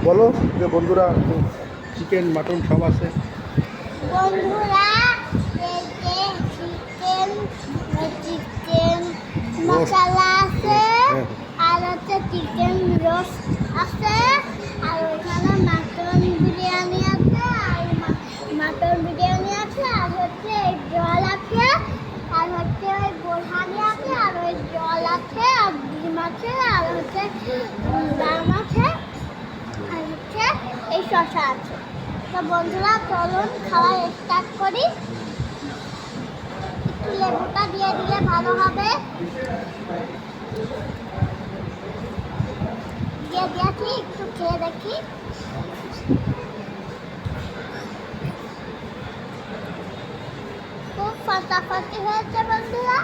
বলো যে বন্ধুরা, চিকেন মাটন সব আছে। বন্ধুরা, এই যে চিকেন চিকেন মশলা আছে, আর হচ্ছে চিকেন রোস্ট আছে, আর ওইখানে মাটন বিরিয়ানি আছে, আর মাটন বিরিয়ানি আছে, আর হচ্ছে এই জল আছে, আর হচ্ছে ওই বোরহানি আছে, আর ওই জল আছে, আর ডিম আছে, আর হচ্ছে দাম আছে, আর হচ্ছে এই শসা আছে। তো বন্ধুরা, চলুন খাওয়া স্টার্ট করি। একটু লেবুটা দিয়ে দিলে ভালো হবে। দিয়ে দিয়েছি, একটু খেয়ে দেখি। খুব ফাটাফাটি হয়েছে বন্ধুরা।